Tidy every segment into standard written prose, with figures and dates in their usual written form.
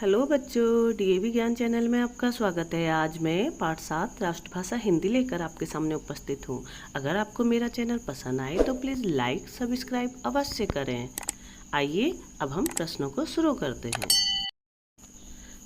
Hello बच्चों, DAV ज्ञान channel में आपका स्वागत है। आज मैं पाठ 7 राष्ट्रभाषा हिंदी लेकर आपके सामने उपस्थित हूँ। अगर आपको मेरा चैनल पसंद आए तो प्लीज़ लाइक सब्सक्राइब अवश्य करें। आइए अब हम प्रश्नों को शुरू करते हैं।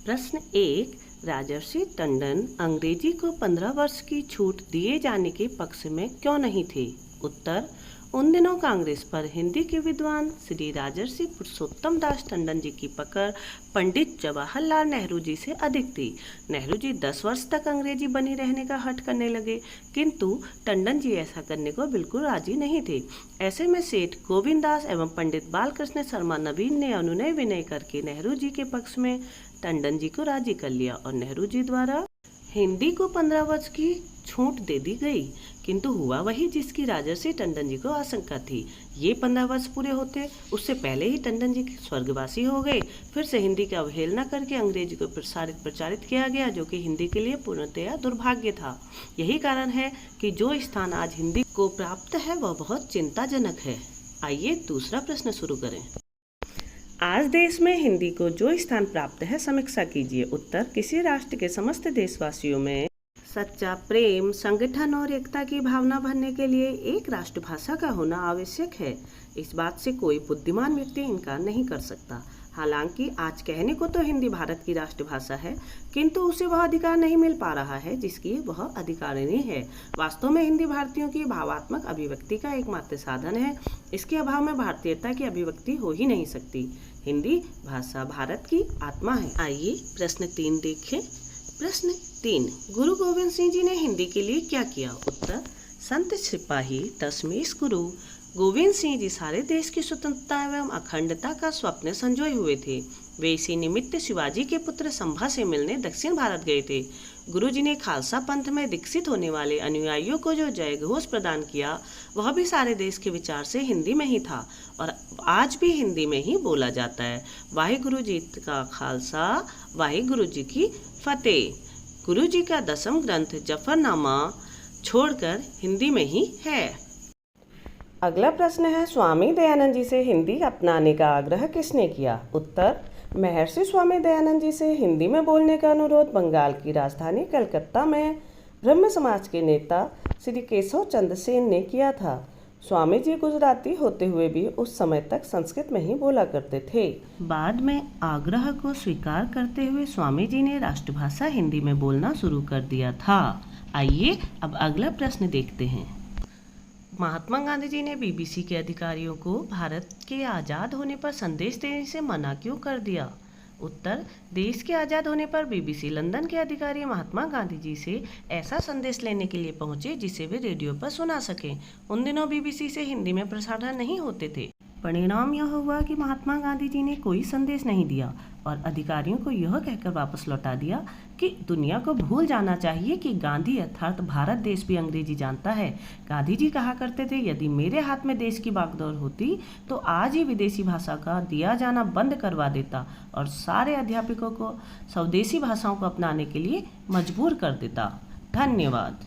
प्रश्न 1, राजर्षि टंडन अंग्रेजी को 15 वर्ष की छूट दिए जाने के पक्ष में क्यों नहीं थे? उत्तर, उन दिनों कांग्रेस पर हिंदी के विद्वान श्री राजर्षि पुरुषोत्तम दास टंडन जी की पकड़ पंडित जवाहरलाल नेहरू जी से अधिक थी। नेहरू जी 10 वर्ष तक अंग्रेजी बनी रहने का हठ करने लगे, किंतु टंडन जी ऐसा करने को बिल्कुल राजी नहीं थे। ऐसे में सेठ गोविंद दास एवं पंडित बालकृष्ण शर्मा नवीन ने अनुनय विनय करके नेहरू जी के पक्ष में टंडन जी को राजी कर लिया और नेहरू जी द्वारा हिंदी को 15 वर्ष की छूट दे दी गई। किंतु हुआ वही जिसकी राजर्षि टंडन जी को आशंका थी। ये 15 वर्ष पूरे होते उससे पहले ही टंडन जी स्वर्गवासी हो गए। फिर से हिंदी की अवहेलना करके अंग्रेजी को प्रचारित किया गया, जो कि हिंदी के लिए पूर्णतया दुर्भाग्य था। यही कारण है कि जो स्थान आज हिंदी को प्राप्त है वह बहुत चिंताजनक है। आइए दूसरा प्रश्न शुरू करें। आज देश में हिंदी को जो स्थान प्राप्त है समीक्षा कीजिए। उत्तर, किसी राष्ट्र के समस्त देशवासियों में सच्चा प्रेम, संगठन और एकता की भावना भरने के लिए एक राष्ट्रभाषा का होना आवश्यक है। इस बात से कोई बुद्धिमान व्यक्ति इनकार नहीं कर सकता। हालांकि आज कहने को तो हिंदी भारत की राष्ट्रभाषा है, किंतु उसे वह अधिकार नहीं मिल पा रहा है जिसकी वह अधिकारिणी है। वास्तव में हिंदी भारतीयों की भावात्मक अभिव्यक्ति का एकमात्र साधन है। इसके अभाव में भारतीयता की अभिव्यक्ति हो ही नहीं सकती। हिंदी भाषा भारत की आत्मा है। आइए प्रश्न 3 देखें। प्रश्न 3, गुरु गोविंद सिंह जी ने हिंदी के लिए क्या किया? उत्तर, संत सिपाही दशमेश गुरु गोविंद सिंह जी सारे देश की स्वतंत्रता एवं अखंडता का स्वप्न संजोए हुए थे। वे इसी निमित्त शिवाजी के पुत्र संभा से मिलने दक्षिण भारत गए थे। गुरु जी ने खालसा पंथ में दीक्षित होने वाले अनुयायियों को जो जय घोष प्रदान किया वह भी सारे देश के विचार से हिंदी में ही था और आज भी हिंदी में ही बोला जाता है। वाहिगुरु जी का खालसा, वाहिगुरु जी की फतेह। गुरु जी का 10वां ग्रंथ जफरनामा छोड़कर हिंदी में ही है। अगला प्रश्न है, स्वामी दयानंद जी से हिंदी अपनाने का आग्रह किसने किया? उत्तर, महर्षि स्वामी दयानंद जी से हिंदी में बोलने का अनुरोध बंगाल की राजधानी कलकत्ता में ब्रह्म समाज के नेता श्री केशव चंद्र सेन ने किया था। स्वामी जी गुजराती होते हुए भी उस समय तक संस्कृत में ही बोला करते थे। बाद में आग्रह को स्वीकार करते हुए स्वामी जी ने राष्ट्रभाषा हिंदी में बोलना शुरू कर दिया था। आइए अब अगला प्रश्न देखते हैं। महात्मा गांधी जी ने बीबीसी के अधिकारियों को भारत के आज़ाद होने पर संदेश देने से मना क्यों कर दिया? उत्तर, देश के आज़ाद होने पर बीबीसी लंदन के अधिकारी महात्मा गांधी जी से ऐसा संदेश लेने के लिए पहुंचे जिसे वे रेडियो पर सुना सकें। उन दिनों बीबीसी से हिंदी में प्रसारण नहीं होते थे। परिणाम यह हुआ कि महात्मा गांधी जी ने कोई संदेश नहीं दिया और अधिकारियों को यह कहकर वापस लौटा दिया कि दुनिया को भूल जाना चाहिए कि गांधी अर्थात भारत देश भी अंग्रेजी जानता है। गांधी जी कहा करते थे, यदि मेरे हाथ में देश की बागडोर होती तो आज ही विदेशी भाषा का दिया जाना बंद करवा देता और सारे अध्यापकों को स्वदेशी भाषाओं को अपनाने के लिए मजबूर कर देता। धन्यवाद।